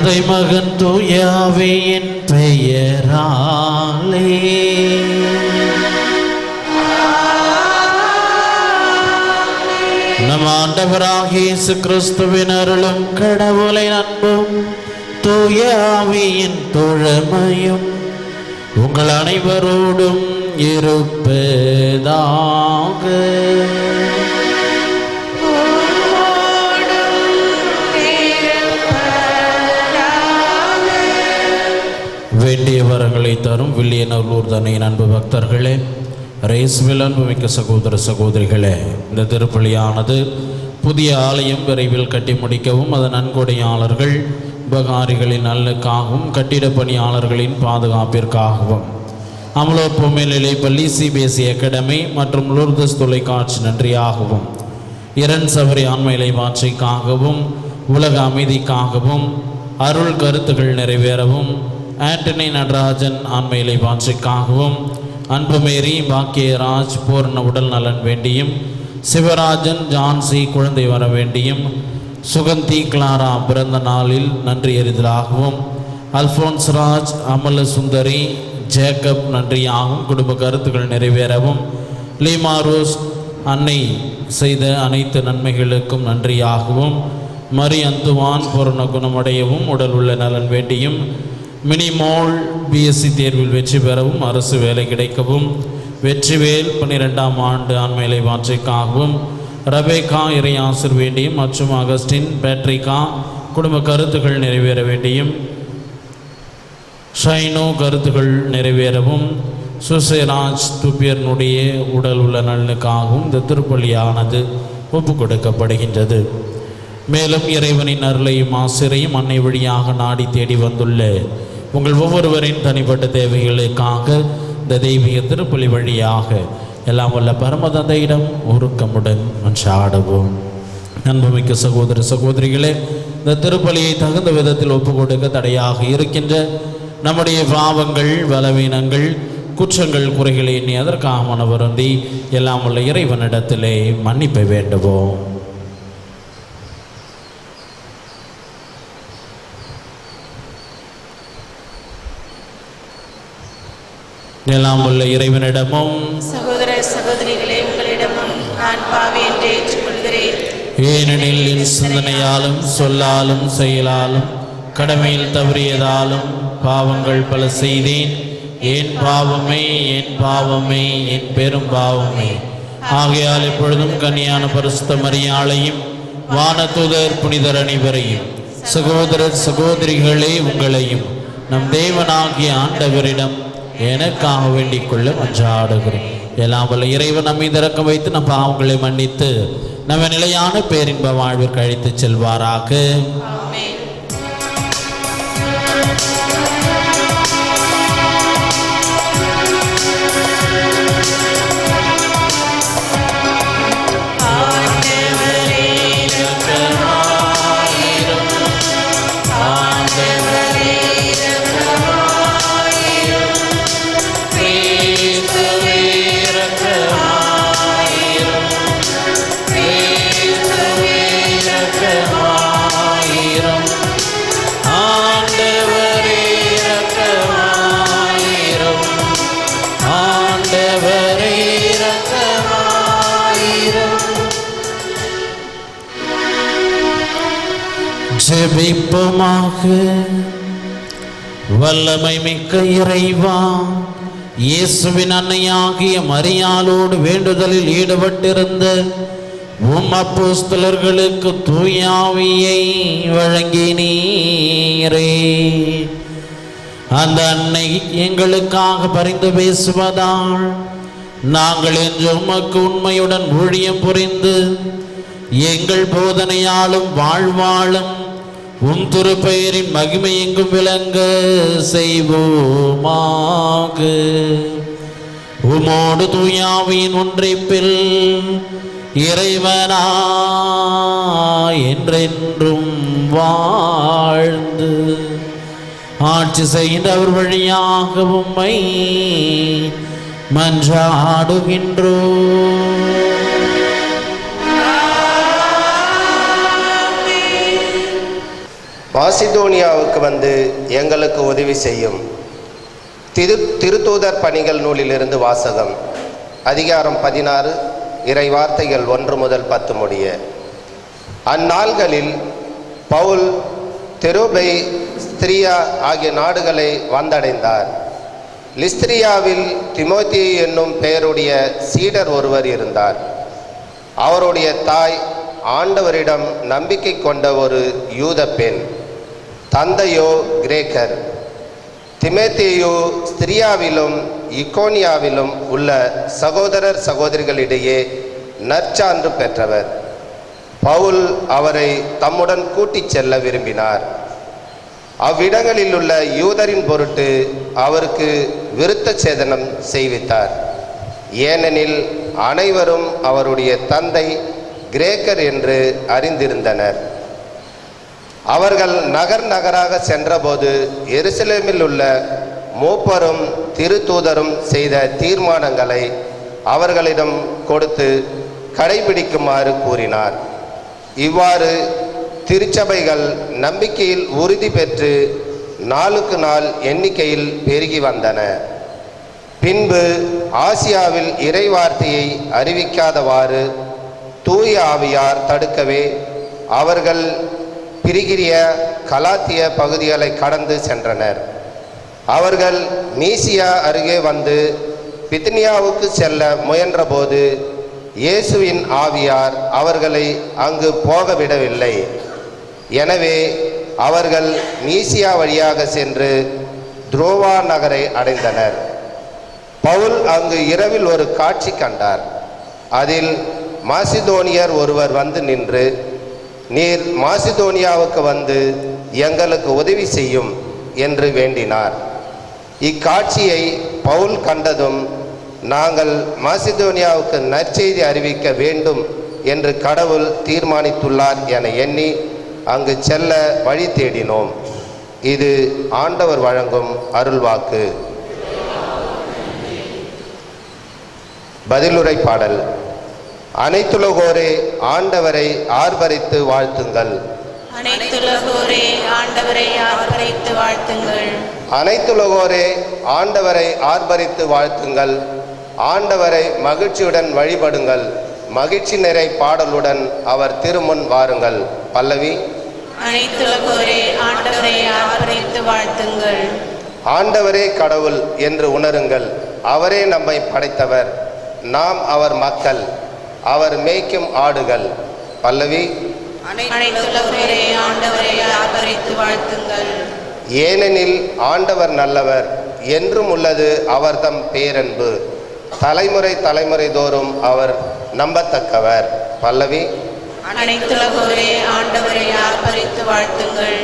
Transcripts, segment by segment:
தந்தை மகன் தூய ஆவியின் பெயராலே. நம் ஆண்டவராகிய இயேசு கிறிஸ்துவின் அருளும் கடவுளின் அன்பும் தூய ஆவியின் தோழமையும் உங்கள் அனைவரோடும் இருப்பதாக. வேண்டிய வரங்களை தரும் வில்லியனூர் தன்னையின் அன்பு பக்தர்களே, ரேஸ்வில் அன்புமிக்க சகோதர சகோதரிகளே, இந்த திருப்பலியானது புதிய ஆலயம் விரைவில் கட்டி முடிக்கவும் அதன் நன்கொடையாளர்கள் உபகாரிகளின் நலனுக்காகவும் கட்டிடப் பணியாளர்களின் பாதுகாப்பிற்காகவும் அமலோர் மேல்நிலைப் பள்ளி, சிபிஎஸ்இ அகாடமி மற்றும் லூர்தஸ் தொலைக்காட்சி நன்றியாகவும், இரண் சபரி ஆன்ம இலைமாட்சிக்காகவும் உலக அமைதிக்காகவும் அருள் கருத்துகள் நிறைவேறவும் ஆண்டனி நடராஜன் ஆன்ம இலைமாட்சிக்காகவும் அன்புமேரி பாக்கியராஜ் பூர்ண உடல் நலன் வேண்டியும் சிவராஜன் ஜான்சி குழந்தை வர வேண்டியும் சுகந்தி கிளாரா பிறந்த நாளில் நன்றி எறிதலாகவும் அல்போன்ஸ் ராஜ் அமல சுந்தரி ஜேக்கப் நன்றியாகவும் குடும்ப கருத்துக்கள் நிறைவேறவும் லீமா ரோஸ் அன்னை செய்த அனைத்து நன்மைகளுக்கும் நன்றியாகவும் மரி அந்துவான் பூரண குணமடையவும் உடல் உள்ள நலன் வேண்டியும் மினிமோல் பிஎஸ்சி தேர்வில் வெற்றி பெறவும் அரசு வேலை கிடைக்கவும் வெற்றிவேல் 12ஆம் ஆண்டு ஆண்மையிலை வார்த்தைக்காகவும் ரபேகா இறையாசிர் வேண்டியும் மற்றும் அகஸ்டின் பேட்ரிகா குடும்ப கருத்துக்கள் நிறைவேற வேண்டியும் ஷைனோ கருத்துக்கள் நிறைவேறவும் சுசேராஜ் துப்பியர்னுடைய உடல் உள்ள நலனுக்காகவும் இந்த திருப்பலியானது ஒப்பு கொடுக்கப்படுகின்றது. மேலும் இறைவனின் அருளையும் ஆசிரையும் அன்னை வழியாக நாடி தேடி வந்துள்ள உங்கள் ஒவ்வொருவரின் தனிப்பட்ட தேவைகளுக்காக இந்த தெய்வீக திருப்பலி வழியாக எல்லாம் வல்ல பரமதந்தையிடம் உருக்கமுடன் மன்றாடுவோம். அன்புமிக்க சகோதர சகோதரிகளே, இந்த திருப்பலியை தகுந்த விதத்தில் ஒப்பு கொடுக்க தடையாக இருக்கின்ற நம்முடைய பாவங்கள், பலவீனங்கள், குற்றங்கள், குறைகளை எண்ணி அதற்காக மனவருந்தி எல்லாம் உள்ள இறைவனிடத்திலே மன்னிப்பை வேண்டுவோம். எல்லாம் உள்ள இறைவனிடமும் சகோதர சகோதரிகளே உங்களிடமும் நான் பாவி என்று ஏற்றுக்கொள்கிறேன். ஏனெனில் என் சிந்தனையாலும் சொல்லாலும் செயலாலும் கடமையில் தவறியதாலும் பாவங்கள் பல செய்தேன். என் பாவமே, என் பாவமே, என் பெரும் பாவமே. ஆகையால் எப்பொழுதும் கன்னியான பரிசுத்த மரியாளையும் வானதூதர் புனிதர் அனைவரையும் சகோதரர் சகோதரிகளே உங்களையும் நம் தேவனாகிய ஆண்டவரிடம் எனக்காக வேண்டிக் கொள்ள மன்றாடுகிறேன். எல்லாம் வல்ல இறைவன் நம்மை திறக்க வைத்து நம் பாவங்களை மன்னித்து நம்ம நிலையான பேரின்ப வாழ்விற்கு அழைத்து செல்வாராக. ஜெபிப்போமாக. வல்லமை மிக்க இறைவா, இயேசுவின் அன்னையாகிய மரியாளோடு வேண்டுதலில் ஈடுபட்டிருந்த உம் அப்போஸ்தலர்களுக்கு தூய ஆவியை வழங்கினீரே. அந்த அன்னை எங்களுக்காக பரிந்து பேசுவதால் நாங்கள் என்று உமக்கு உண்மையுடன் ஊழியம் புரிந்து எங்கள் போதனையாலும் வாழ்வாளும் உம் திருப்பெயரின் மகிமை எங்கும் விளங்க செய்வோமாக. உமோடு தூய ஆவியின் ஒன்றைப்பில் இறைவனா என்றென்றும் வாழ்ந்து ஆட்சி செய்கின்ற அவர் வழியாக உம்மை மன்றாடுகின்றோம். மாசிதோனியாவுக்கு வந்து எங்களுக்கு உதவி செய்யும். திருத்தூதர் பணிகள் நூலிலிருந்து வாசகம். அதிகாரம் 16, இறை வார்த்தைகள் 1 முதல் 10 முடிய. அந்நாள்களில் பவுல் தெரோபை, ஸ்திரியா ஆகிய நாடுகளை வந்தடைந்தார். லிஸ்திரியாவில் திமோத்தி என்னும் பெயருடைய சீடர் ஒருவர் இருந்தார். அவருடைய தாய் ஆண்டவரிடம் நம்பிக்கை கொண்ட ஒரு யூத பெண், தந்தையோ கிரேக்கர். திமோத்தேயு ஸ்திரியாவிலும் இக்கோனியாவிலும் உள்ள சகோதரர் சகோதரிகளிடையே நற்சான்று பெற்றவர். பவுல் அவரை தம்முடன் கூட்டிச் செல்ல விரும்பினார். அவ்விடங்களில் உள்ள யூதரின் பொருட்டு அவருக்கு விருத்த சேதனம் செய்வித்தார். ஏனெனில் அனைவரும் அவருடைய தந்தை கிரேக்கர் என்று அறிந்திருந்தனர். அவர்கள் நகர் நகராக சென்றபோது எருசலேமில் உள்ள மூப்பரும் திருத்தூதரும் செய்த தீர்மானங்களை அவர்களிடம் கொடுத்து கடைபிடிக்குமாறு கூறினார். இவ்வாறு திருச்சபைகள் நம்பிக்கையில் உறுதி பெற்று நாளுக்கு நாள் எண்ணிக்கையில் பெருகி வந்தன. பின்பு ஆசியாவில் இறை வார்த்தையை அறிவிக்காதவாறு தூய ஆவியார் தடுக்கவே அவர்கள் பிரிகிரிய கலாத்திய பகுதிகளை கடந்து சென்றனர். அவர்கள் மீசியா அருகே வந்து பித்னியாவுக்கு செல்ல முயன்றபோது இயேசுவின் ஆவியார் அவர்களை அங்கு போக விடவில்லை. எனவே அவர்கள் மீசியா வழியாக சென்று துரோவா நகரை அடைந்தனர். பவுல் அங்கு இரவில் ஒரு காட்சி கண்டார். அதில் மாசிதோனியர் ஒருவர் வந்து நின்று, நீர் மாசிதோனியாவுக்கு வந்து எங்களுக்கு உதவி செய்யும் என்று வேண்டினார். இக்காட்சியை பவுல் கண்டதும், நாங்கள் மாசிதோனியாவுக்கு நற்செய்தி அறிவிக்க வேண்டும் என்று கடவுள் தீர்மானித்துள்ளார் என எண்ணி அங்கு செல்ல வழி தேடினோம். இது ஆண்டவர் வழங்கும் அருள்வாக்கு. பதிலுரை பாடல். அனைத்துலகோரே ஆண்டவரை ஆர்ப்பரித்து வாழ்த்துங்கள். அனைத்துலகோரே ஆண்டவரை ஆர்ப்பரித்து வாழ்த்துங்கள். அனைத்துலகோரே ஆண்டவரை ஆர்ப்பரித்து வாழ்த்துங்கள். ஆண்டவரை மகிழ்ச்சியுடன் வழிபடுங்கள். மகிழ்ச்சி நிறை பாடலுடன் அவர் திருமுன் வாருங்கள். பல்லவி. அனைத்துலகோரே ஆண்டவரை ஆர்ப்பரித்து வாழ்த்துங்கள். ஆண்டவரே கடவுள் என்று உணருங்கள். அவரே நம்மை படைத்தவர், நாம் அவர் மக்கள், அவர் மேய்க்கும் ஆடுகள். பல்லவி. அனைத்துலகோரே ஆண்டவரை ஆர்ப்பரித்து வாழ்த்துங்கள். ஏனெனில் ஆண்டவர் நல்லவர், என்றும் உள்ளது அவர்தம் பேரன்பு. தலைமுறை தலைமுறை தோறும் அவர் நம்பத்தக்கவர். பல்லவி. அனைத்துலகோரே ஆண்டவரை ஆர்ப்பரித்து வாழ்த்துங்கள்.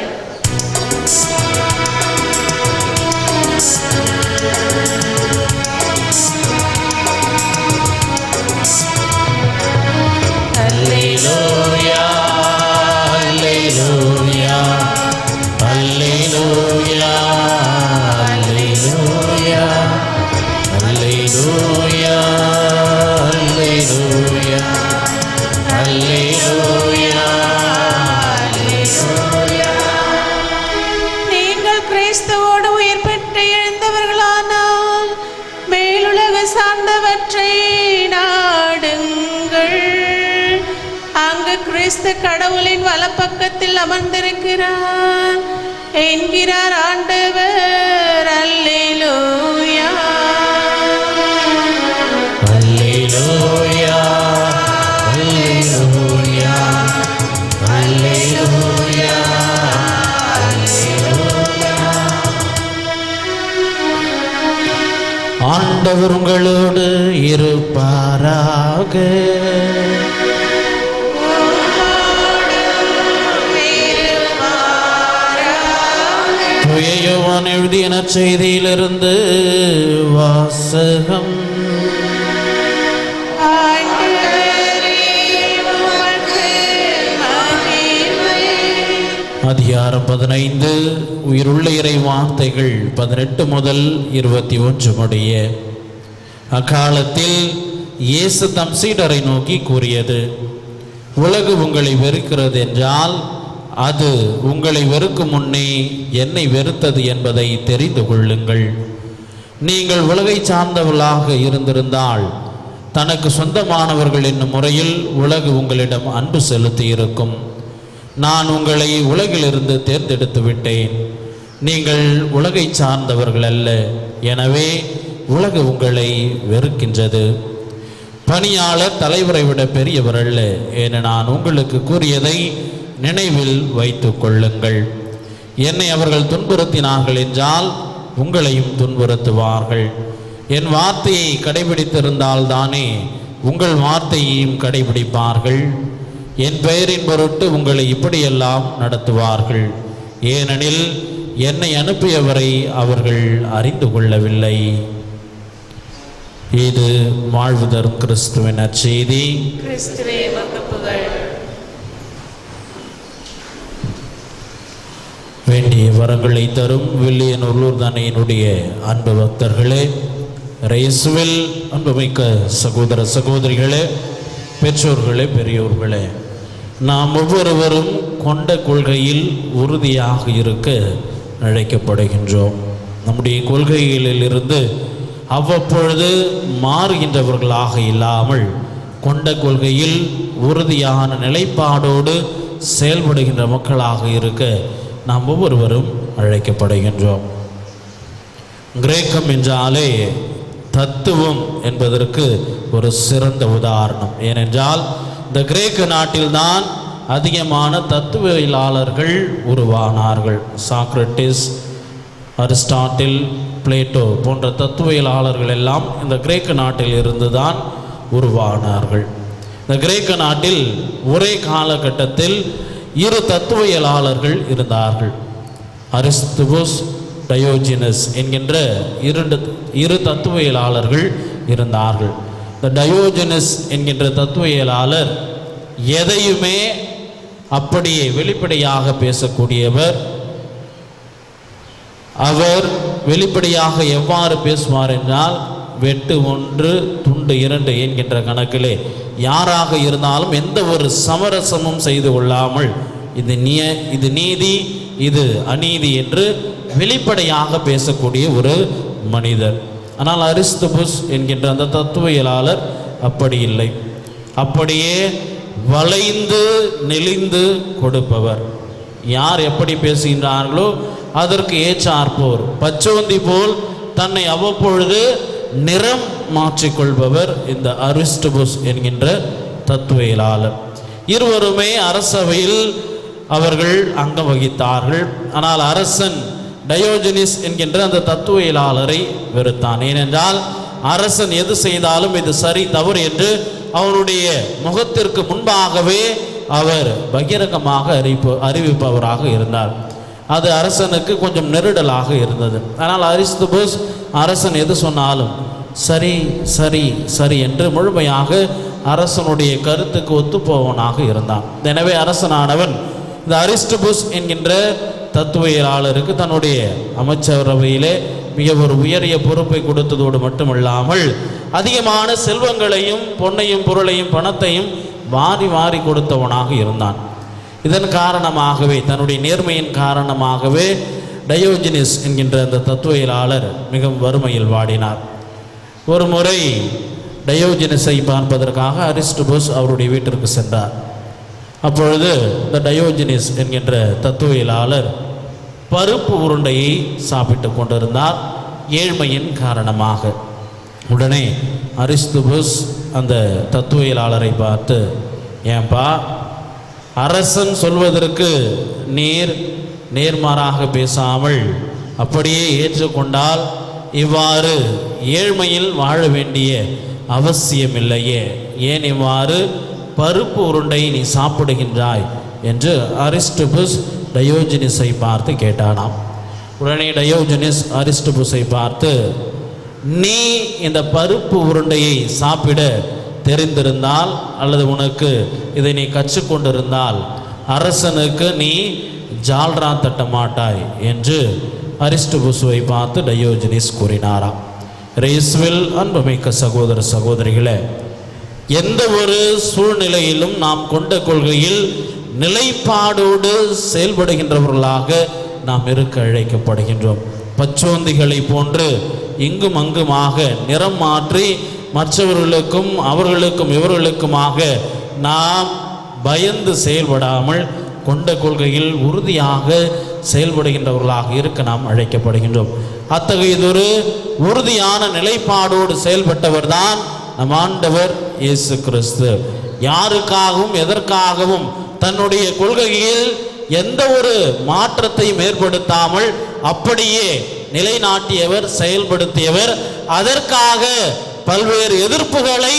அல்லேலூயா, அல்லேலூயா, அல்லேலூயா, அல்லேலூயா, அல்லேலூயா, அல்லேலூயா, அல்லேலூயா, அல்லேலூயா. நீங்கள் கிறிஸ்துவோடு உயிர் பெற்று எழுந்தவர்களானால் மேலுலக சார்ந்தவற்றை நாடுங்கள். அங்கு கிறிஸ்து கடவுளின் வலப்பக்கத்தில் அமர்ந்திருக்கிறார் என்கிறார் ஆண்டவர். அல்லேலூயா, அல்லேலூயா, அல்லேலூயா, அல்லேலூயா, அல்லேலூயா. ஆண்டவர் உங்களோடு இருப்பாராக. தூய யோவான் எழுதிய நற்செய்தியிலிருந்து வாசகம். அதிகாரம் 15. உயிருள்ள இறை வார்த்தைகள் 18 முதல் 21 முடிய. அக்காலத்தில் இயேசு தம் சீடரை நோக்கி கூறியது, உலகு உங்களை வெறுக்கிறது என்றால் அது உங்களை வெறுக்கும் முன்னே என்னை வெறுத்தது என்பதை தெரிந்து கொள்ளுங்கள். நீங்கள் உலகை சார்ந்தவர்களாக இருந்திருந்தால் தனக்கு சொந்தமானவர்கள் என்னும் முறையில் உலகு உங்களிடம் அன்பு செலுத்தி இருக்கும். நான் உங்களை உலகிலிருந்து தேர்ந்தெடுத்து விட்டேன். நீங்கள் உலகை சார்ந்தவர்கள் அல்ல, எனவே உலகு உங்களை வெறுக்கின்றது. பணியாளர் தலைவரை விட பெரியவர் அல்ல என நான் உங்களுக்கு கூறியதை நினைவில் வைத்து கொள்ளுங்கள். என்னை அவர்கள் துன்புறுத்தினார்கள் என்றால் உங்களையும் துன்புறுத்துவார்கள். என் வார்த்தையை கடைபிடித்திருந்தால் தானே உங்கள் வார்த்தையையும் கடைபிடிப்பார்கள். என் பெயரின் பொருட்டு உங்களை இப்படியெல்லாம் நடத்துவார்கள். ஏனெனில் என்னை அனுப்பியவரை அவர்கள் அறிந்து கொள்ளவில்லை. இது வாழ்வு தரும் கிறிஸ்துவின் நற்செய்தி. கிறிஸ்துவே உமக்கு புகழ். வேண்டிய வரங்களை தரும் வில்லியன் உள்ளூர்தானையினுடைய அன்பு பக்தர்களே, இயேசுவில் அன்புமிக்க சகோதர சகோதரிகளே, பெற்றோர்களே, பெரியோர்களே, நாம் ஒவ்வொருவரும் கொண்ட கொள்கையில் உறுதியாக இருக்க அழைக்கப்படுகின்றோம். நம்முடைய கொள்கைகளிலிருந்து அவ்வப்பொழுது மாறுகின்றவர்களாக இல்லாமல் கொண்ட கொள்கையில் உறுதியான நிலைப்பாடோடு செயல்படுகின்ற மக்களாக இருக்க நாம் ஒவ்வொருவரும் அழைக்கப்படுகின்றோம். கிரேக்கம் என்றாலே தத்துவம் என்பதற்கு ஒரு சிறந்த உதாரணம். ஏனென்றால் இந்த கிரேக்க நாட்டில்தான் அதிகமான தத்துவவியலாளர்கள் உருவானார்கள். சாக்ரட்டிஸ், அரிஸ்டாட்டில், பிளேட்டோ போன்ற தத்துவவியலாளர்கள் எல்லாம் இந்த கிரேக்க நாட்டில் இருந்துதான் உருவானார்கள். இந்த கிரேக்க நாட்டில் ஒரே காலகட்டத்தில் இரு தத்துவவியலாளர்கள் இருந்தார்கள். அரிஸ்துபுஸ், டயோஜினஸ் என்கின்ற இரு தத்துவவியலாளர்கள் இருந்தார்கள். இந்த டயோஜினஸ் என்கின்ற தத்துவவியலாளர் எதையுமே அப்படியே வெளிப்படையாக பேசக்கூடியவர். அவர் வெளிப்படையாக எவ்வாறு பேசுவார் என்றால், வெட்டு 1 துண்டு 2 என்கின்ற கணக்கிலே யாராக இருந்தாலும் எந்த ஒரு சமரசமும் செய்து கொள்ளாமல் இது நீதி, இது அநீதி என்று வெளிப்படையாக பேசக்கூடிய ஒரு மனிதர். ஆனால் அரிஸ்துபுஸ் என்கின்ற அந்த தத்துவவியலாளர் அப்படி இல்லை. அப்படியே வளைந்து நெளிந்து கொடுப்பவர். யார் எப்படி பேசுகின்றார்களோ அதற்கு ஏற்றாற்போர் பச்சோந்தி போல் தன்னை அவ்வப்பொழுது நிறம் மாற்றிக்கொள்பவர் இந்த அரிஸ்துபுஸ் என்கின்ற தத்துவவியலாளர். இருவருமே அரசவையில் அவர்கள் அங்கம் வகித்தார்கள். ஆனால் அரசன் டயோஜனிஸ் என்கின்ற அந்த தத்துவவியலாளரை வெறுத்தான். ஏனென்றால் அரசன் எது செய்தாலும் இது சரி தவறு என்று அவருடைய முகத்திற்கு முன்பாகவே அவர் பகிரங்கமாக அறிவிப்பவராக இருந்தார். அது அரசனுக்கு கொஞ்சம் நெருடலாக இருந்தது. ஆனால் அரிஸ்துபுஸ் அரசன் எது சொன்னாலும் சரி சரி சரி என்று முழுமையாக அரசனுடைய கருத்துக்கு ஒத்துப்போவனாக இருந்தான். எனவே அரசனானவன் இந்த அரிஸ்துபுஸ் என்கின்ற தத்துவவியலாளருக்கு தன்னுடைய அமைச்சரவையிலே மிக ஒரு உயரிய பொறுப்பை கொடுத்ததோடு மட்டுமல்லாமல் அதிகமான செல்வங்களையும் பொன்னையும் பொருளையும் பணத்தையும் வாரி வாரி கொடுத்தவனாக இருந்தான். இதன் காரணமாகவே, தன்னுடைய நேர்மையின் காரணமாகவே டயோஜினிஸ் என்கின்ற அந்த தத்துவவியலாளர் மிகவும் வறுமையில் வாடினார். ஒரு முறை டயோஜினிஸை பார்ப்பதற்காக அரிஸ்துபுஸ் அவருடைய வீட்டிற்கு சென்றார். அப்பொழுது இந்த டயோஜினிஸ் என்கின்ற தத்துவவியலாளர் பருப்பு உருண்டையை சாப்பிட்டு கொண்டிருந்தார் ஏழ்மையின் காரணமாக. உடனே அரிஸ்துபுஸ் அந்த தத்துவவியலாளரை பார்த்து, ஏன்பா, அரசன் சொல்வதற்கு நீர் நேர்மாறாக பேசாமல் அப்படியே ஏற்றுக்கொண்டால் இவ்வாறு ஏழ்மையில் வாழ வேண்டிய அவசியமில்லையே, ஏன் இவ்வாறு பருப்பு உருண்டை நீ சாப்பிடுகின்றாய் என்று அரிஸ்துபுஸ் டயோஜினிஸை பார்த்து கேட்டானாம். உடனே டயோஜினிஸ் அரிஸ்துபுஸை பார்த்து, நீ இந்த பருப்பு உருண்டையை சாப்பிட தெரிந்திருந்தால் அல்லது உனக்கு இதை நீ கற்றுக்கொண்டிருந்தால் அரசனுக்கு நீ ஜால்ரா தட்ட மாட்டாய் என்று அரிஸ்துபுஸை பார்த்து டயோஜினிஸ் கூறினாராம். இயேசுவில் அன்புமிக்க சகோதர சகோதரிகளே, எந்த ஒரு சூழ்நிலையிலும் நாம் கொண்ட கொள்கையில் நிலைப்பாடோடு செயல்படுகின்றவர்களாக நாம் இருக்க அழைக்கப்படுகின்றோம். பச்சோந்திகளை போன்று இங்கும் அங்குமாக நிறம் மாற்றி மற்றவர்களுக்கும் அவர்களுக்கும் இவர்களுக்குமாக நாம் பயந்து செயல்படாமல் கொண்ட கொள்கையில் உறுதியாக செயல்படுகின்றவர்களாக இருக்க நாம் அழைக்கப்படுகின்றோம். அத்தகையதொரு உறுதியான நிலைப்பாடோடு செயல்பட்டவர் தான் நம் ஆண்டவர் இயேசு கிறிஸ்து. யாருக்காகவும் எதற்காகவும் தன்னுடைய கொள்கையில் எந்த ஒரு மாற்றத்தையும் ஏற்படுத்தாமல் அப்படியே நிலைநாட்டியவர், செயல்படுத்தியவர். அதற்காக பல்வேறு எதிர்ப்புகளை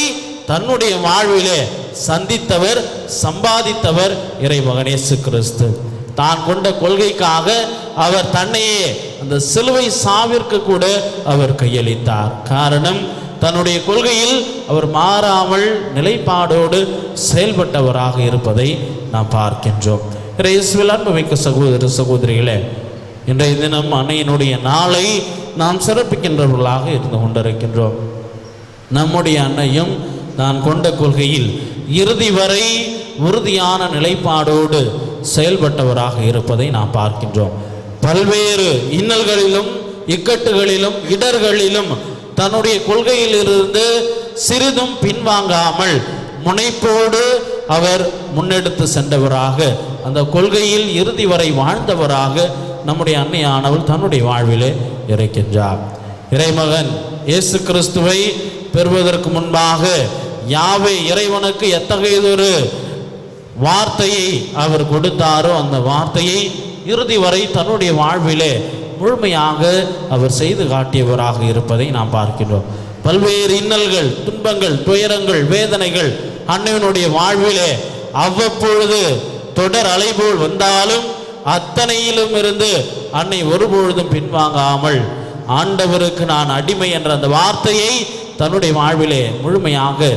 தன்னுடைய வாழ்விலே சந்தித்தவர், சம்பாதித்தவர் இறைமகன் இயேசு கிறிஸ்து. தான் கொண்ட கொள்கைக்காக அவர் தன்னையே அந்த சிலுவை சாவிற்கு கூட அவர் கையளித்தார். காரணம், தன்னுடைய கொள்கையில் அவர் மாறாமல் நிலைப்பாடோடு செயல்பட்டவராக இருப்பதை நாம் பார்க்கின்றோம். இயேசுவில் அன்புமிக்க சகோதர சகோதரிகளே, இன்றைய தினம் அன்னையினுடைய நாளை நாம் சிறப்பிக்கின்றவர்களாக இருந்து கொண்டிருக்கின்றோம். நம்முடைய அன்னையும் நான் கொண்ட கொள்கையில் இறுதி வரை உறுதியான நிலைப்பாடோடு செயல்பட்டவராக இருப்பதை நாம் பார்க்கின்றோம். பல்வேறு இன்னல்களிலும் இக்கட்டுகளிலும் இடர்களிலும் தன்னுடைய கொள்கையிலிருந்து சிறிதும் பின்வாங்காமல் முனைப்போடு அவர் முன்னெடுத்து சென்றவராக, அந்த கொள்கையில் இறுதி வரை வாழ்ந்தவராக நம்முடைய அன்னையானவள் தன்னுடைய வாழ்விலே இருக்கின்றார். இறைமகன் இயேசு கிறிஸ்துவை பெறுவதற்கு முன்பாக யாவே இறைவனுக்கு எத்தகையதொரு வார்த்தையை அவர் கொடுத்தாரோ அந்த வார்த்தையை இறுதி வரை தன்னுடைய வாழ்விலே முழுமையாக அவர் செய்து காட்டியவராக இருப்பதை நாம் பார்க்கின்றோம். பல்வேறு இன்னல்கள், துன்பங்கள், துயரங்கள், வேதனைகள் அன்னையினுடைய வாழ்விலே அவ்வப்பொழுது தொடர் அலை போல் வந்தாலும் அத்தனையிலும் இருந்து அன்னை ஒருபொழுதும் பின்வாங்காமல் ஆண்டவருக்கு நான் அடிமை என்ற அந்த வார்த்தையை தன்னுடைய வாழ்விலே முழுமையாக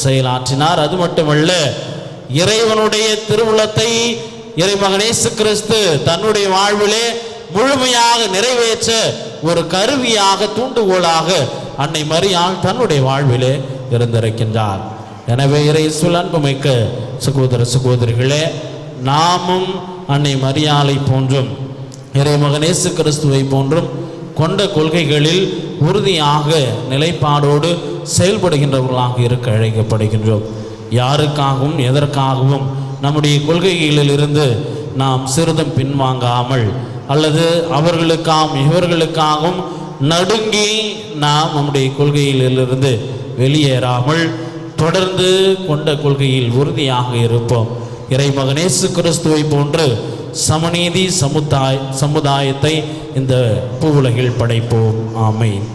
செயலாற்றினார். அது மட்டுமல்ல, இறைவனுடைய திருவுளத்தை இறைமகன் இயேசு கிறிஸ்து தன்னுடைய வாழ்விலே முழுமையாக நிறைவேற்ற ஒரு கருவியாக, தூண்டுகோலாக அன்னை மரியாள் தன்னுடைய வாழ்விலே இருந்திருக்கின்றார். எனவே இயேசுவில் அன்புமிக்க சகோதர சகோதரிகளே, நாமும் அன்னை மரியாளை போன்றும் இறைமகன் இயேசு கிறிஸ்துவை போன்றும் கொண்ட கொள்கைகளில் உறுதியாக நிலைப்பாடோடு செயல்படுகின்றவர்களாக இருக்க அழைக்கப்படுகின்றோம். யாருக்காகவும் எதற்காகவும் நம்முடைய கொள்கைகளிலிருந்து நாம் சிறிதும் பின்வாங்காமல் அல்லது அவர்களுக்காகவும் இவர்களுக்காகவும் நடுங்கி நாம் நம்முடைய கொள்கையிலிருந்து வெளியேறாமல் தொடர்ந்து கொண்ட கொள்கையில் உறுதியாக இருப்போம். இறைமகன் இயேசு கிறிஸ்துவை போன்று சமநீதி சமுதாயத்தை இந்த பூவுலகில் படைப்போம். ஆமென்.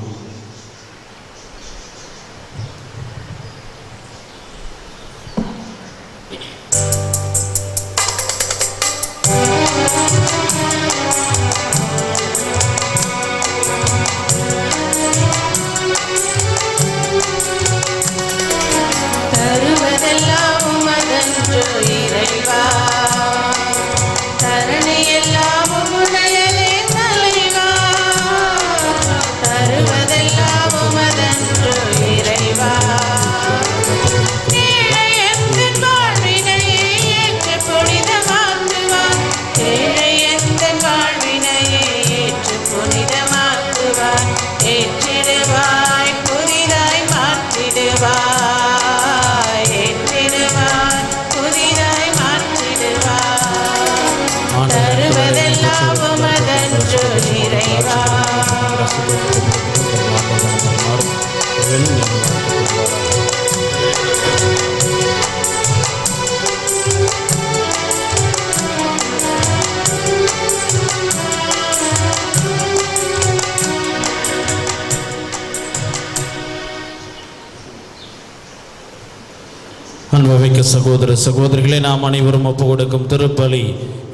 அன்புமிக்க சகோதர சகோதரிகளை, நாம் அனைவரும் ஒப்பு கொடுக்கும் திருப்பலி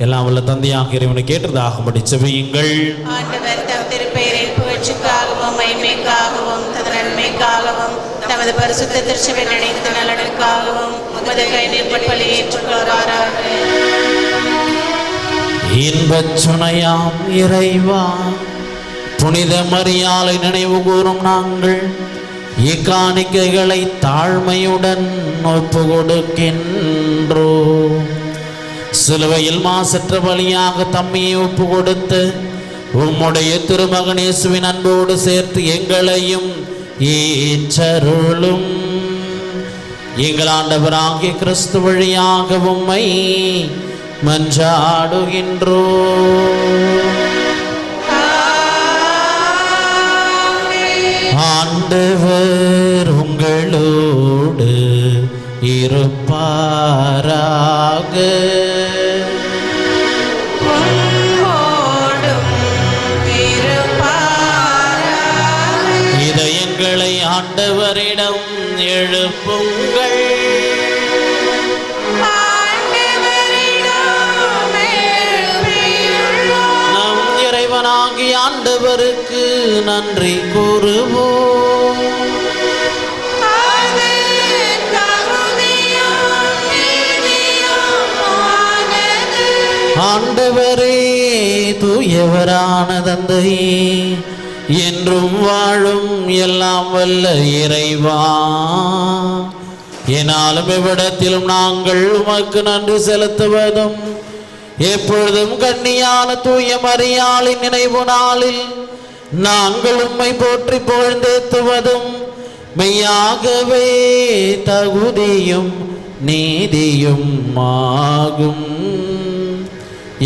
எல்லாம் வல்ல தந்தையாக இறைவனை கேட்டதாகும்படி செவியுங்கள். ஆண்டவர் தம் திருப்பெயரின் புகழ்ச்சிக்காகவும் மகிமைக்காகவும் தமது நன்மைக்காகவும் தமது பரிசுத்த திருச்சபையின் அனைத்து நலனுக்காகவும் உமது கை நிற்பற்பலி ஏற்றுக்கொள்வாராக. இன்பச் சுனையாம் இறைவா, புனித மரியாளை நினைவு கூறும் நாங்கள் இக்காணிக்கைகளை தாழ்மையுடன் ஒப்பு கொடுக்கின்றோம். சிலுவையில் மாசற்ற பலியாக தம்மையை ஒப்பு கொடுத்து உம்முடைய திருமகன் இயேசுவின் அன்போடு சேர்த்து எங்களையும் ஏற்றருளும். எங்கள் ஆண்டவராகிய கிறிஸ்து வழியாக உம்மை மன்றாடுகின்றோம். ஆண்டவர் உங்களோடு இருப்பாராக. இதயங்களை ஆண்டவரிடம் எழுப்புங்கள். நம் இறைவனாகிய ஆண்டவருக்கு நன்றி கூறுவோம். ஆண்டவரே, தூயவரான தந்தையே, என்றும் வாழும் எல்லாம் வல்ல இறைவா, என்னாலும் இவ்விடத்திலும் நாங்கள் உமக்கு நன்றி செலுத்துவதும் எப்பொழுதும் கன்னியான தூய மரியாளின் நினைவு நாளில் நாங்கள் உம்மை போற்றி புகழ்ந்தேத்துவதும் மெய்யாகவே தகுதியும் நீதியும் ஆகும்.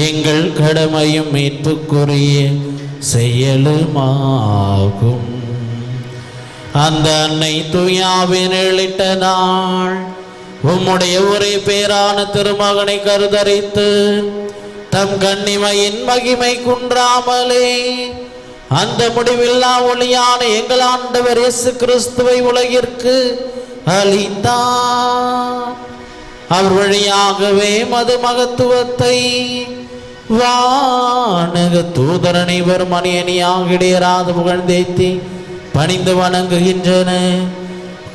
எங்கள் கடமையும் மீட்புக்குரிய செயலுமாகும். அந்த அன்னை தூயாவின் எழிட்ட நாள் உம்முடைய ஒரே பேரான திருமகனை கருதரித்து தம் கன்னிமையின் மகிமை குன்றாமலே அந்த முடிவில்லா ஒளியான எங்கள் ஆண்டவர் இயேசு கிறிஸ்துவை உலகிற்கு அளித்தார். அவர் வழியாகவே மது மகத்துவத்தை வானக தூதர் அனைவரும் அணியணியாக இடையராது புகழ்ந்தேத்தி பணிந்து வணங்குகின்றன,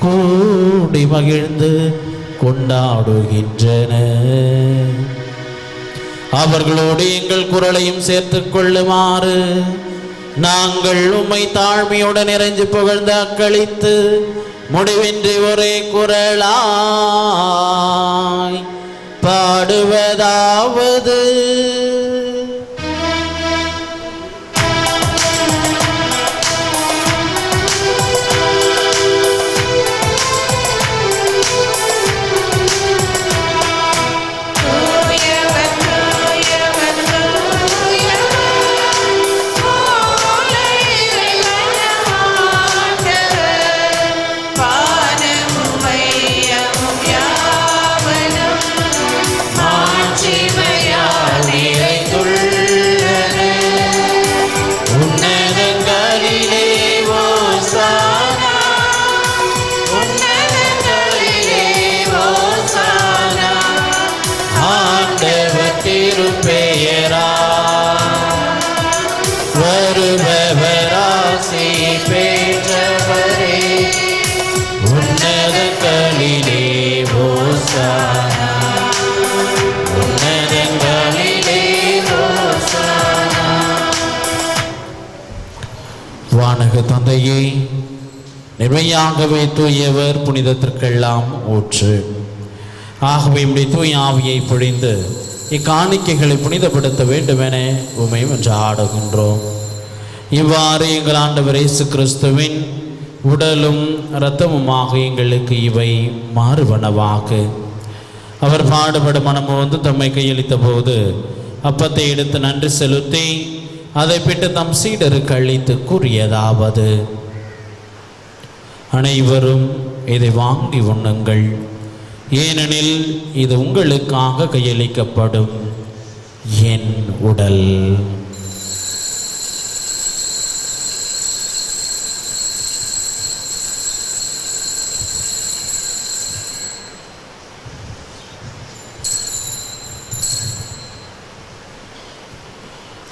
கூடி மகிழ்ந்து கொண்டாடுகின்றன. அவர்களோடு எங்கள் குரலையும் சேர்த்துக் கொள்ளுமாறு நாங்கள் உம்மை தாழ்மையுடன் இறைஞ்சு புகழ்ந்து அக்களித்து முடிவின்றி ஒரே குரலாய் பாடுவதாவது: வானக தந்தையே, நிர்மையாகவே தூயவர், புனிதத்திற்கெல்லாம் ஊற்று. ஆகவே உம்முடைய தூய ஆவியை பொழிந்து இக்காணிக்கைகளை புனிதப்படுத்த வேண்டுமென உம்மை மன்றாடுகின்றோம். இவ்வாறு எங்கள் ஆண்டவர் இயேசு கிறிஸ்துவின் உடலும் இரத்தமுமாக எங்களுக்கு இவை மாறுவனவாக. அவர் பாடுபட மனமு வந்து தம்மை கையளித்த போது அப்பத்தை எடுத்து நன்றி செலுத்தி அதை பிட்டு தம் சீடருக்கு அளித்து கூறியதாவது: அனைவரும் இதை வாங்கி உண்ணுங்கள், ஏனெனில் இது உங்களுக்காக கையளிக்கப்படும் என் உடல்.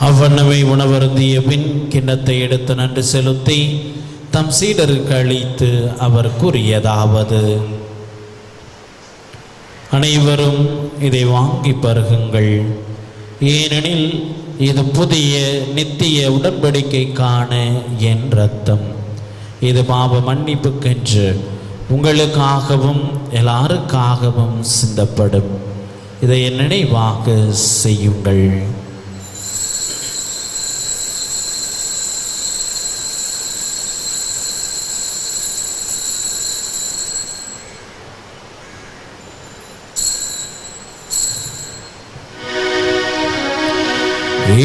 அவ்வண்ணவை உணவருந்திய பின் கிண்ணத்தை எடுத்து நன்றி செலுத்தி தம் சீடருக்கு அளித்து அவர் கூறியதாவது: அனைவரும் இதை வாங்கி பருகுங்கள், ஏனெனில் இது புதிய நித்திய உடன்படிக்கைக்கான என் இரத்தம். இது பாவ மன்னிப்புக்கென்று உங்களுக்காகவும் எல்லாருக்காகவும் சிந்தப்படும். இதை என் நினைவாக செய்யுங்கள்.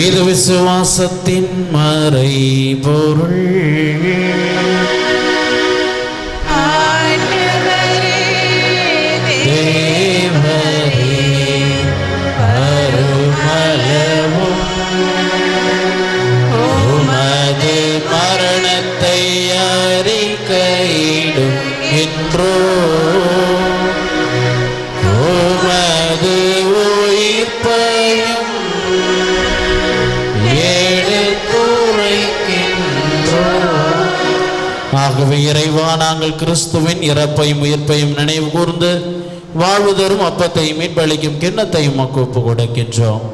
இது விசுவாசத்தின் மறைபொருள். உமது மரணத்தை அறிக்கையிடும் என்றோ உமது உயிர்ப்பையும் ஆகவே இறைவா, நாங்கள் கிறிஸ்துவின் இறப்பையும் உயிர்ப்பையும் நினைவு கூர்ந்து வாழ்வு தரும் அப்பத்தையும் மீட்பளிக்கும் கிண்ணத்தையும் மக்கு ஒப்பு கொடுக்கின்றோம்.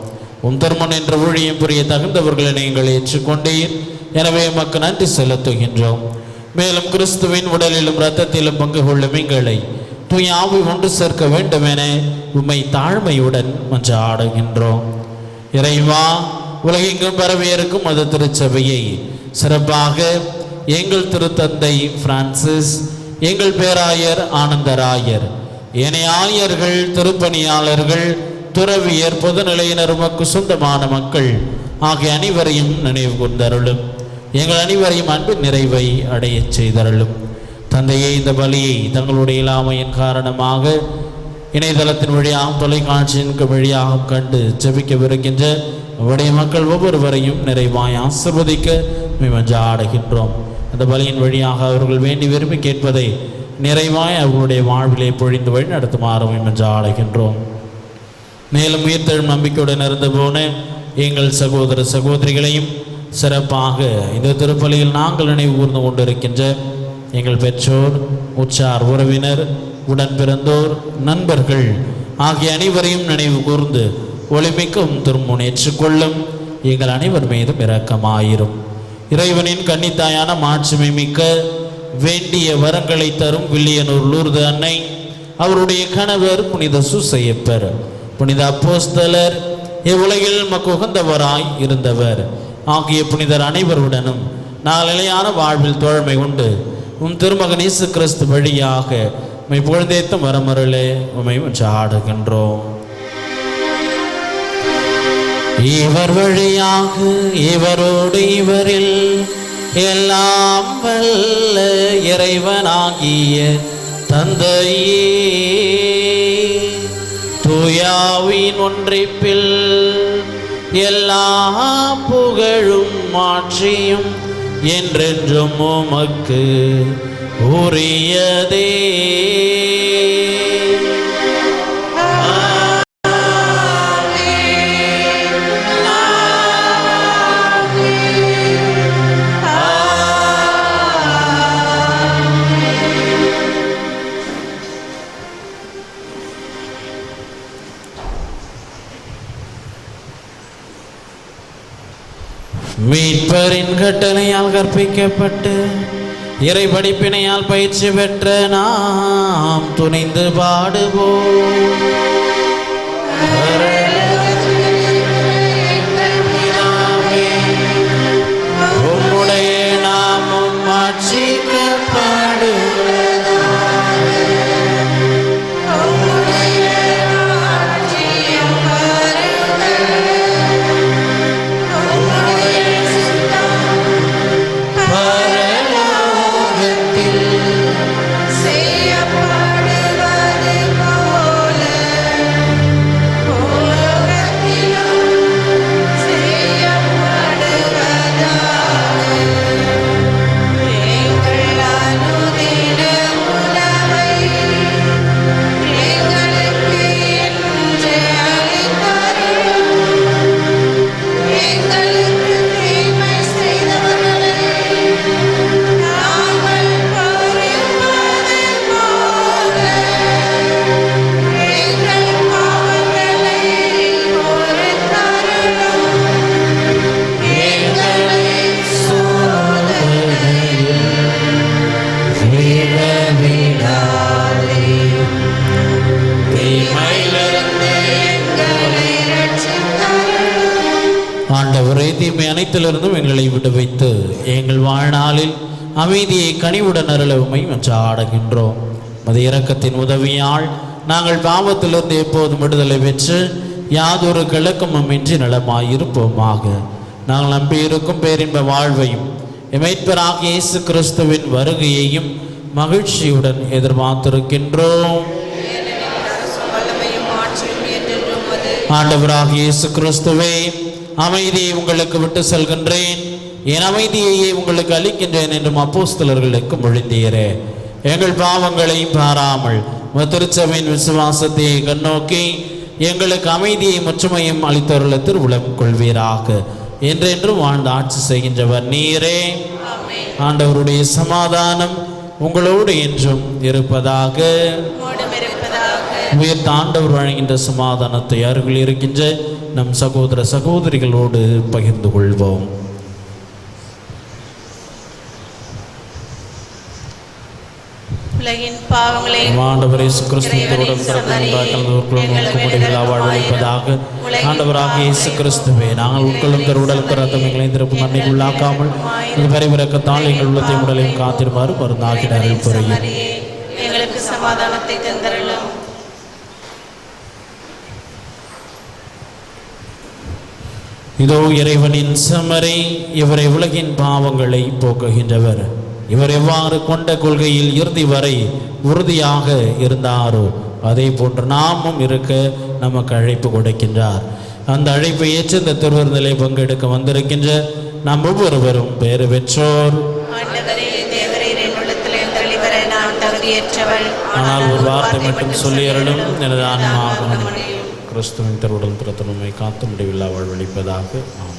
திருமணம் என்ற ஊழியம் புரிய தகுந்தவர்களை நீங்கள் ஏற்றுக்கொண்டீர். எனவே எமக்கு நன்றி செலுத்துகின்றோம். மேலும் கிறிஸ்துவின் உடலிலும் இரத்தத்திலும் பங்கு கொள்ளும் எங்களை தூய ஆவி ஒன்று சேர்க்க வேண்டும் என உம்மை தாழ்மையுடன் மன்றாடுகின்றோம். இறைவா, உலகெங்கும் பரவியிருக்கும் மத திருச்சபையை சிறப்பாக எங்கள் திருத்தந்தை பிரான்சிஸ், எங்கள் பேராயர் ஆனந்தராயர், ஏனைய ஆயர்கள், திருப்பணியாளர்கள், துறவியர், பொதுநிலையினர், உமக்கு சொந்தமான மக்கள் ஆகிய அனைவரையும் நினைவு கூர்ந்தருளும். எங்கள் அனைவரையும் அன்பின் நிறைவை அடையச் செய்தருளும். தந்தையை, இந்த பலியை தங்களுடைய இயலாமையின் காரணமாக இணையதளத்தின் வழியாக தொலைக்காட்சியின் வழியாக கண்டு ஜெபிக்கவிருக்கின்ற அவருடைய மக்கள் ஒவ்வொருவரையும் நிறைவாய் ஆசீர்வதிக்க மன்றாடுகின்றோம். அந்த பலியின் வழியாக அவர்கள் வேண்டி விரும்பி கேட்பதை நிறைவாய் அவர்களுடைய வாழ்விலே பொழிந்து வழி நடத்துமாறு மன்றாடுகின்றோம். மேலும் உயிர்த்தெழும் நம்பிக்கையுடன் இருந்து போன எங்கள் சகோதர சகோதரிகளையும் சிறப்பாக இந்த திருப்பலியில் நாங்கள் நினைவு கூர்ந்து கொண்டிருக்கின்ற எங்கள் பெற்றோர், உற்றார் உறவினர், உடன் பிறந்தோர், நண்பர்கள் ஆகிய அனைவரையும் நினைவு கூர்ந்து ஒளிமிக்கும் திருமுன் ஏற்றுக்கொள்ளும் எங்கள் அனைவர் மீதும் இரக்கமாயிரும். இறைவனின் கன்னித்தாயான மாட்சிமை மிக்க வேண்டிய வரங்களை தரும் வில்லியனூர் லூர்து அன்னை, அவருடைய கணவர் புனித சூசையப்பர், புனித அப்போஸ்தலர், இவ்வுலகில் மக்கு உகந்தவராய் இருந்தவர் ஆகிய புனிதர் அனைவருடனும் நாளிலையான வாழ்வில் தோழமை உண்டு திருமகன் இயேசு கிறிஸ்து வழியாக உம்மை புகழ்ந்தேத்தும் வரமருளே உம்மை மன்றாடுகின்றோம். இவர் வழியாக இவரோடு இவரில் எல்லாம் வல்ல இறைவனாகிய தந்தையே, தூயாவின் ஒன்றிப்பில் எல்லா புகழும் மாற்றியும் என்றென்றும் உமக்கு உரியதே. மீட்பரின் கட்டளையால் கற்பிக்கப்பட்டு இறை படிப்பினையால் பயிற்சி பெற்ற நாம் துணிந்து பாடுவோம். உம்முடைய நாமம் மாட்சிக்கப்படுவதாக. அனைத்திலிருந்தும் எங்களை விடுவித்து எங்கள் வாழ்நாளில் அமைதியை கனிவுடன் அருள உம்மை மன்றாடுகின்றோம். மது இரக்கத்தின் உதவியால் நாங்கள் பாவத்திலிருந்து எப்போதும் விடுதலை பெற்று யாதொரு கிழக்கமுமின்றி நலமாயிருப்போமாக. நாங்கள் நம்பியிருக்கும் பேரின்ப வாழ்வையும் மீட்பராகிய இயேசு கிறிஸ்துவின் வருகையையும் மகிழ்ச்சியுடன் எதிர்பார்த்திருக்கின்றோம். ஆண்டவராகிய இயேசு கிறிஸ்துவே, அமைதியை உங்களுக்கு விட்டு செல்கின்றேன், என் அமைதியையே உங்களுக்கு அளிக்கின்றேன் என்றும் அப்போஸ்தலர்களுக்கு மொழிந்தீரே. எங்கள் பாவங்களை பாராமல் திருச்சபையின் விசுவாசத்தை கண்ணோக்கி எங்களுக்கு அமைதியை முற்றுமையும் அளித்தவர்களை திருவுளம் கொள்வீராக. என்றென்றும் வாழ்ந்து ஆட்சி செய்கின்றவர் நீரே. ஆண்டவருடைய சமாதானம் உங்களோடு என்றும் இருப்பதாக. உயர்த்த ஆண்டவர் வழங்குகின்ற சமாதானத்தை அருகில் இருக்கின்ற நம் சகோதர சகோதரிகளோடு பகிர்ந்து கொள்வோம். உலகின் பாவங்களை ஆண்டவர் இயேசு கிறிஸ்துவோடும் வாழ்வளிப்பதாக. ஆண்டவராகிய இயேசு கிறிஸ்துவே, நாங்கள் உட்கொள்ளும் கருவுடலுக்கு ரத்தம் எங்களை திருப்பும் நன்மைக்கு உள்ளாக்காமல் வரைவிறக்கத்தால் எங்கள் உள்ளத்தை உடலையும் காத்திருமாறு மருந்தாகிட அருள் புரியும். எங்களுக்கு சமாதானத்தை தந்தருளும். இதோ இறைவனின் செம்மறி, இவரை உலகின் பாவங்களை போக்குகின்றவர். இவர் எவ்வாறு கொண்ட கொள்கையில் இறுதி வரை உறுதியாக இருந்தாரோ அதே போன்று நாமும் இருக்க நமக்கு அழைப்பு கொடுக்கின்றார். அந்த அழைப்பை ஏற்று இந்த திருவிருந்திலே பங்கெடுக்க வந்திருக்கின்ற நாம் ஒவ்வொருவரும் பேறு பெற்றோர். ஆனால் ஒரு வார்த்தை மட்டும் சொல்லி அருளும், எனது ஆன்மாவும் கிறிஸ்துவின் திருவுடல் திருத்தலுமை காத்து முடிவில்லா வாழ்வளிப்பதாக. ஆமென்.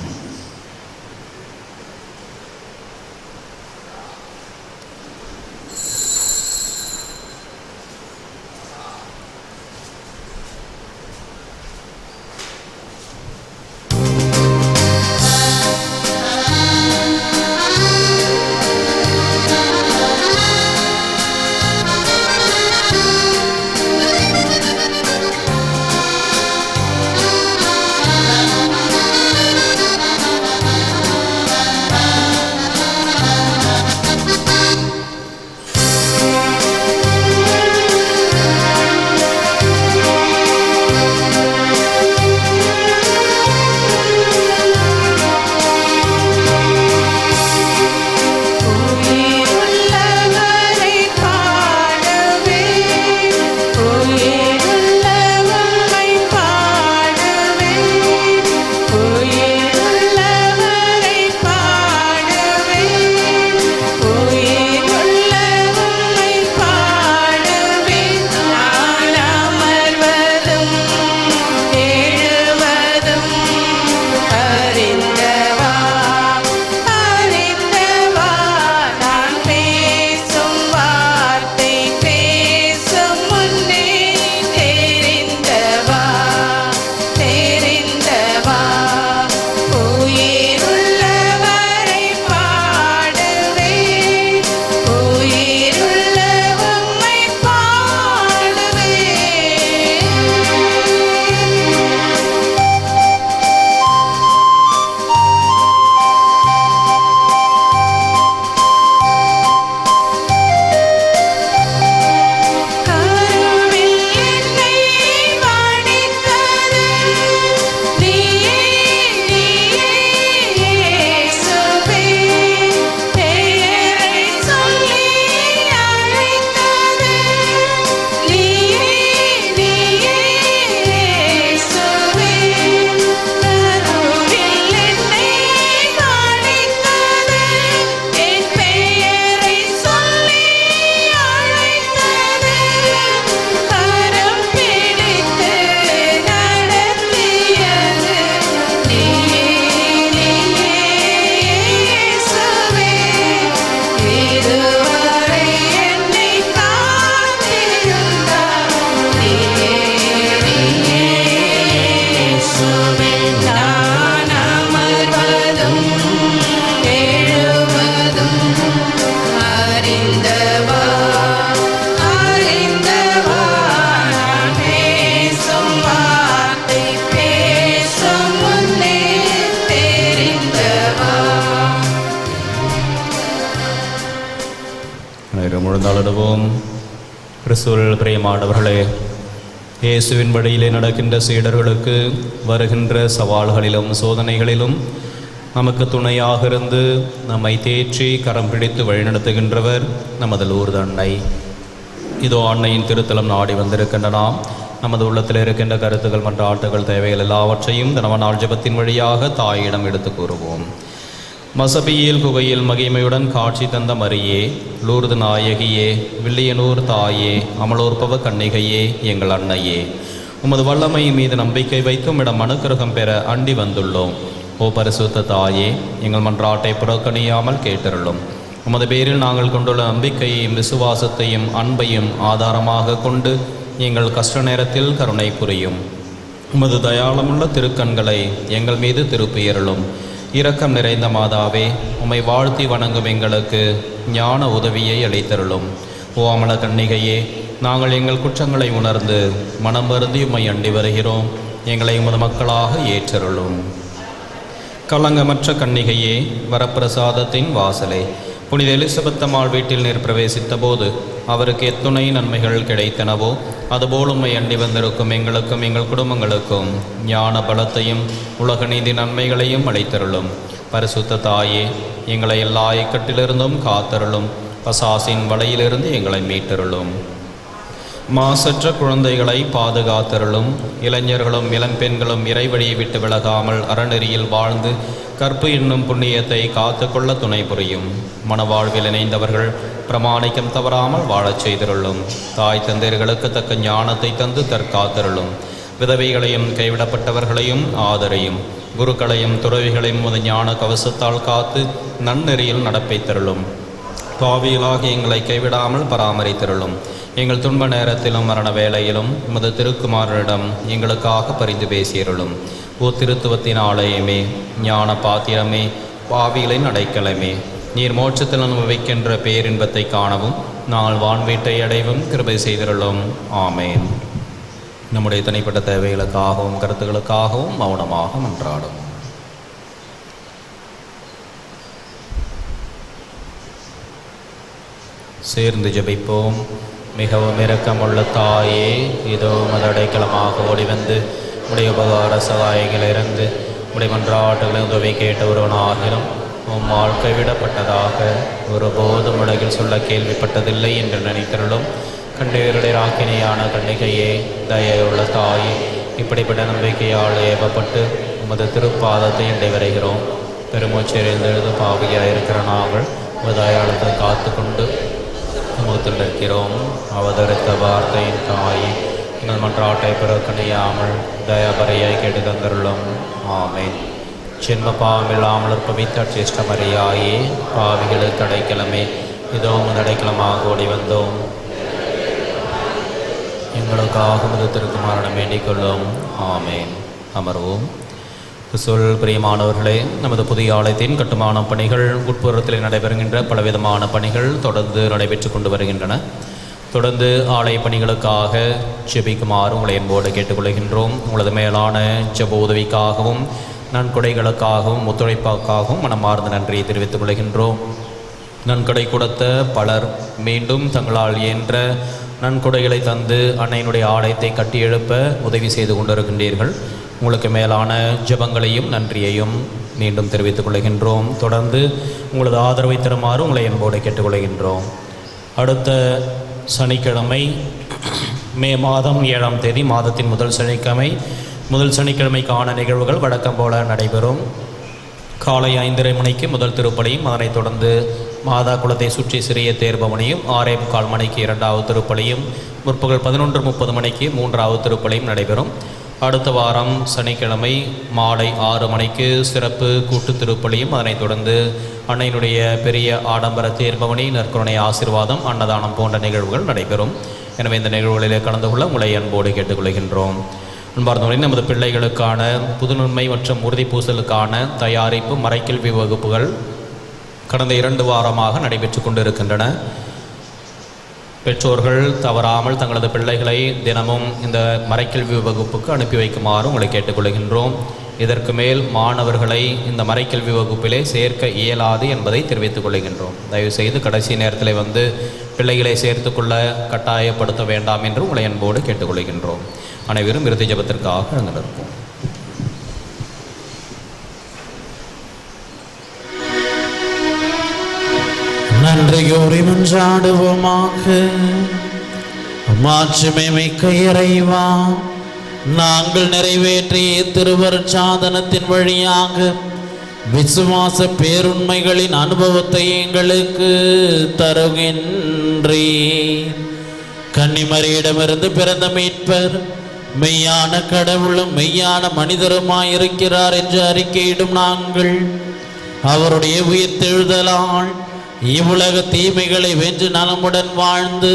நேரம் முழுந்தாளிடுவோம். கிறிஸ்துவில் பிரியமானவர்களே, இயேசுவின் வழியிலே நடக்கின்ற சீடர்களுக்கு வருகின்ற சவால்களிலும் சோதனைகளிலும் நமக்கு துணையாக இருந்து நம்மை தேற்றி கரம் பிடித்து வழிநடத்துகின்றவர் நமது லூர்து அன்னை. இதோ அன்னையின் திருத்தலம் நாடி வந்திருக்கின்ற நாம் நமது உள்ளத்தில் இருக்கின்ற கருத்துக்கள் மற்ற ஆட்டுகள் தேவைகள் எல்லாவற்றையும் தினவனாள் ஜெபத்தின் வழியாக தாயிடம் எடுத்து கூறுவோம். மசபியில் குகையில் மகிமையுடன் காட்சி தந்த மரியே, லூர்து நாயகியே, வில்லியனூர் தாயே, அமலோற்பவ கன்னிகையே, எங்கள் அன்னையே, உமது வல்லமை மீது நம்பிக்கை வைத்தும் இடம் அனுக்கிரகம் பெற அண்டி வந்துள்ளோம். ஓ பரிசுத்த தாயே, எங்கள் மன்றாட்டை புறக்கணியாமல் கேட்டருளும். உமது பேரில் நாங்கள் கொண்டுள்ள நம்பிக்கையையும் விசுவாசத்தையும் அன்பையும் ஆதாரமாக கொண்டு எங்கள் கஷ்ட நேரத்தில் கருணை புரியும். உமது தயாளமுள்ள திருக்கண்களை எங்கள் மீது திருப்பியருளும். இரக்கம் நிறைந்த மாதாவே, உம்மை வாழ்த்தி வணங்கும் எங்களுக்கு ஞான உதவியை அளித்தருளும். ஓ அமல கன்னிகையே, நாங்கள் எங்கள் குற்றங்களை உணர்ந்து மனம் வருந்தி உம்மை அண்டி வருகிறோம். எங்களை உமது மக்களாக ஏற்றருளும். களங்கமற்ற கன்னிகையே, வரப்பிரசாதத்தின் வாசலே, புனித எலிசபெத் அம்மாள் வீட்டில் நீர் பிரவேசித்த போது அவருக்கு எத்துணை நன்மைகள் கிடைத்தனவோ அதுபோல் உம்மை அண்டி வந்திருக்கும் எங்களுக்கும் எங்கள் குடும்பங்களுக்கும் ஞான பலத்தையும் உலக நீதி நன்மைகளையும் அளித்தருளும். பரிசுத்த தாயே, எங்களை எல்லா இக்கட்டிலிருந்தும் காத்தருளும். பசாசின் வலையிலிருந்து எங்களை மீட்டருளும். மாசற்ற குழந்தைகளை பாதுகாத்தருளும். இளைஞர்களும் இளம்பெண்களும் இறைவழியை விட்டு விலகாமல் அறநெறியில் வாழ்ந்து கற்பு என்னும் புண்ணியத்தை காத்து கொள்ள துணை புரியும். மனவாழ்வில் இணைந்தவர்கள் பிரமாணிக்கம் தவறாமல் வாழச் செய்தருளும். தாய் தந்தையர்களுக்கு தக்க ஞானத்தை தந்து தற்காத்தருளும். விதவைகளையும் கைவிடப்பட்டவர்களையும் ஆதரையும். குருக்களையும் துறவிகளையும் உமது ஞான கவசத்தால் காத்து நன்னெறியில் நடப்பைத்தருளும். பாவியலாக எங்களை கைவிடாமல் பராமரித்தருளும். எங்கள் துன்ப நேரத்திலும் மரண வேளையிலும் உமது திருக்குமாரனிடம் எங்களுக்காக பரிந்து பேசியருளும். ஓ திருத்துவத்தின் ஆலயமே, ஞான பாத்திரமே, பாவிகளின் அடைக்கலமே, நீர் மோட்சத்தில் அனுபவிக்கின்ற பேரின்பத்தை காணவும் நாங்கள் வான்வீட்டை அடைவும் கிருபை செய்திருளும். ஆமேன். நம்முடைய தனிப்பட்ட தேவைகளுக்காகவும் கருத்துக்களுக்காகவும் மௌனமாக மன்றாடும். சேர்ந்து ஜெபிப்போம். மிகவும் இரக்கமுள்ள தாயே, இதோ உமது அடைக்கலமாக ஓடிவந்து உடைய உபகார சகாயங்கள் இருந்து உடைய மன்றாட்டுகளை உதவி கேட்ட ஒருவனாகிலும் உம் வாழ்க்கை விடப்பட்டதாக ஒருபோதும் உலகில் சொல்ல கேள்விப்பட்டதில்லை என்று நினைத்தருளும். கண்டீருடைய ராக்கினியான கன்னிகையே, தயவுள்ள தாயே, இப்படிப்பட்ட நம்பிக்கையால் ஏவப்பட்டு உமது திருப்பாதத்தை இடைவரைகிறோம். பெருமூச்செறிந்தெழுது பாவியாயிருக்கிற நாங்கள் உதயாளத்தை காத்து கொண்டு முகத்தில் நிற்கிறோம். அவதரித்த வார்த்தையின் தாயே, எங்கள் மன்றாட்டை புறக்கணியாமல் தயாபரையாய் கேட்டு தந்தருளும். ஆமேன். ஜென்ம பாவமில்லாமல் இருப்பவித்த சேஷ்டமரியாயே, பாவிகளுக்கு அடைக்கலமே, இதோ உமது அடைக்கலமாக ஓடி வந்தோம். எங்களுக்காக உமது திருக்குமாரனை வேண்டிக் கொள்ளும். ஆமேன். அமர்வோம். சொல் பிரியமானவர்களே, நமது புதிய ஆலயத்தின் கட்டுமான பணிகள் உட்புறத்தில் நடைபெறுகின்ற பலவிதமான பணிகள் தொடர்ந்து நடைபெற்று கொண்டு வருகின்றன. தொடர்ந்து ஆலய பணிகளுக்காக ஜெபிக்குமாறு உங்களை என்போடு கேட்டுக்கொள்கின்றோம். உங்களது மேலான ஜெப உதவிக்காகவும் நன்கொடைகளுக்காகவும் ஒத்துழைப்பாக்காகவும் மனமார்ந்த நன்றியை தெரிவித்துக் கொள்கின்றோம். நன்கொடை கொடுத்த பலர் மீண்டும் தங்களால் இயன்ற நன்கொடைகளை தந்து அன்னையினுடைய ஆலயத்தை கட்டியெழுப்ப உதவி செய்து கொண்டிருக்கின்றீர்கள். உங்களுக்கு மேலான ஜெபங்களையும் நன்றியையும் மீண்டும் தெரிவித்துக் கொள்கின்றோம். தொடர்ந்து உங்களது ஆதரவை தருமாறு உங்களை என்போடு கேட்டுக்கொள்கின்றோம். அடுத்த சனிக்கிழமை மே மாதம் 7ஆம் தேதி மாதத்தின் முதல் சனிக்கிழமைக்கான நிகழ்வுகள் வழக்கம் போல நடைபெறும். காலை 5:30 மணிக்கு முதல் திருப்பலியும், அதனைத் தொடர்ந்து மாதா குலத்தை சுற்றி சிறிய தேர்பவனியும், 6:45 மணிக்கு 2வது திருப்பலியும், முற்பகல் 11:30 மணிக்கு 3வது திருப்பலியும் நடைபெறும். அடுத்த வாரம் சனிக்கிழமை மாலை 6 மணிக்கு சிறப்பு கூட்டு திருப்பலியும், அதனைத் தொடர்ந்து அன்னையினுடைய பெரிய ஆடம்பர தேர்பவனி, நற்கருணை ஆசீர்வாதம், அன்னதானம் போன்ற நிகழ்வுகள் நடைபெறும். எனவே இந்த நிகழ்வுகளிலே கலந்து கொள்ள உங்களை அன்போடு கேட்டுக்கொள்கின்றோம். அன்பார்ந்தவர்களே, நமது பிள்ளைகளுக்கான புதுநன்மை மற்றும் உறுதிப்பூசலுக்கான தயாரிப்பு மறைக்கல்வி வகுப்புகள் கடந்த 2 வாரமாக நடைபெற்று கொண்டிருக்கின்றன. பெற்றோர்கள் தவறாமல் தங்களது பிள்ளைகளை தினமும் இந்த மறைக்கல்வி வகுப்புக்கு அனுப்பி வைக்குமாறு உங்களை கேட்டுக்கொள்கின்றோம். இதற்கு மேல் மாணவர்களை இந்த மறைக்கல்வி வகுப்பிலே சேர்க்க இயலாது என்பதை தெரிவித்துக் கொள்கின்றோம். தயவுசெய்து கடைசி நேரத்தில் வந்து பிள்ளைகளை சேர்த்துக்கொள்ள கட்டாயப்படுத்த வேண்டாம் என்று உங்களை அன்போடு கேட்டுக்கொள்கின்றோம். அனைவரும் இறுதி ஜெபத்திற்காக எழுந்திருப்போம். நன்றியோரை மன்றாடுவோமாக. மாட்சிமை மிக்க இறைவா, நாங்கள் நிறைவேற்றிய திருவருட்சாதனத்தின் வழியாக விசுவாச பேருண்மைகளின் அனுபவத்தை எங்களுக்கு தருகின்றீர். கன்னிமரியிடமிருந்து பிறந்த மீட்பர் மெய்யான கடவுளும் மெய்யான மனிதருமாயிருக்கிறார் என்று அறிக்கையிடும் நாங்கள் அவருடைய உயிர்த்தெழுதலால் இவ்வுலக தீமைகளை வென்று நலமுடன் வாழ்ந்து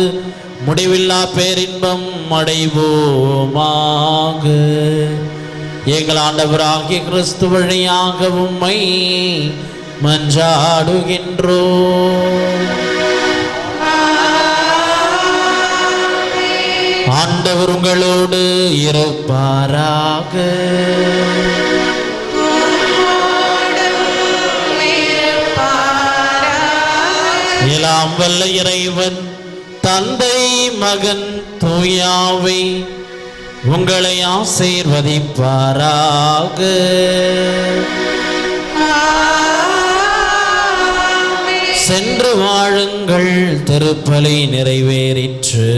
முடிவில்லா பேரின்பம் அடைவோமாக. எங்கள் ஆண்டவராகிய கிறிஸ்து வழியாக உம்மை மன்றாடுகின்றோம். ஆண்டவர் உங்களோடு இருப்பாராக. எல்லாம் வல்ல இறைவன் தந்தை மகன் தூயாவை உங்களை ஆசீர்வதிப்பாராக. சென்று வாழுங்கள், திருப்பலி நிறைவேறிற்று.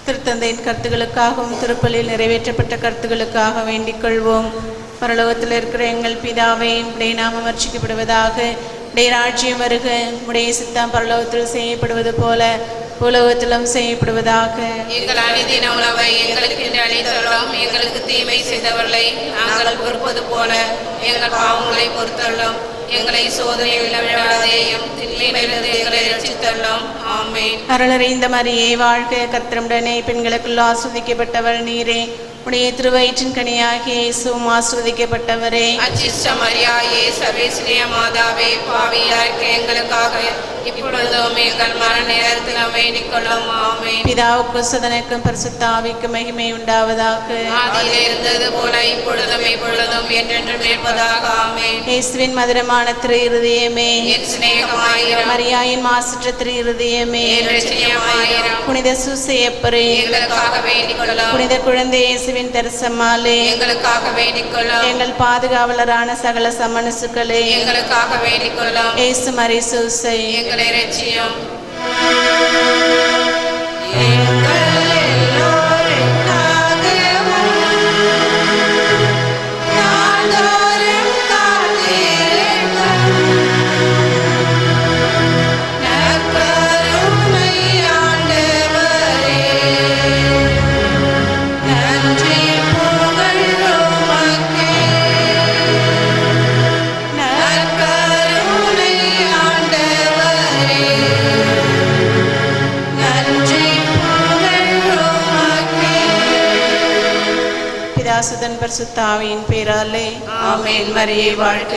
திருத்தந்தையின் கருத்துக்களுக்காகவும் திருப்பலியில் நிறைவேற்றப்பட்ட கருத்துக்களுக்காக வேண்டிக் கொள்வோம். பரலோகத்தில் இருக்கிற எங்கள் பிதாவே, உடைய நாமம் அர்ச்சிக்கப்படுவதாக, உடைய ராஜ்யம் வருக, உடைய சித்தம் பரலோகத்தில் செய்யப்படுவது போல உலகத்திலும் செய்யப்படுவதாக. எங்கள் அனுதின உணவை எங்களுக்கு இன்று அளித்தருளும். எங்களுக்கு தீமை செய்தவர்களை நாங்கள் பொறுப்பது போல எங்கள் பாவங்களை பொறுத்தருளும். எங்களை சோதனையில் விழாதேயும், தீமையிலிருந்து எங்களை ரட்சித்தருளும். ஆமென். அருளறிந்த மரியே வாழ்க, கர்த்தருடனே பெண்களுக்குள் ஆஸ்வதிக்கப்பட்டவர் நீரே. உடைய திருவயிற்றின் கனியாகிய இயேசுவும் ஆஸ்வதிக்கப்பட்டவரே. அச்சிஷ்ட மரியாயே, சர்வேஸ்வரிய மாதாவே, பாவியாய் எங்களுக்காக இப்பொழுதும் எங்கள் மரண நேரத்திலும் வேண்டிக் கொள்ளும். ஆமென். பிதாவுக்கும் சுதனுக்கும் பரிசுத்த ஆவிக்கும் மகிமை உண்டாவதாக. ஆதியிலே இருந்தது போல இப்பொழுதும் எப்பொழுதும் என்றென்றும் இருப்பதாக. ஆமென். இயேசுவின் மதுரமான திரு இருதயமே, என் சிநேகமாயிரம், மரியாயின் மாசற்ற திரு இருதயமே, என் இரட்சணியமாயிரம், புனித சூசையப்பரே, எங்களுக்காக வேண்டிக் கொள்ளும். புனித குழந்தை இயேசுவின் தரிசமாலே, எங்களுக்காக வேண்டிக் கொள்ளும். எங்கள் பாதுகாவலரான சகல சமணசுக்களே, எங்களுக்காக வேண்டிக் கொள்ளும். இயேசு மரி சூசை, எங்களை இரட்சியும். பிதாசுதன் பரிசுத்த ஆவியின் பேராலே ஆமென். மரியே வாழ்க.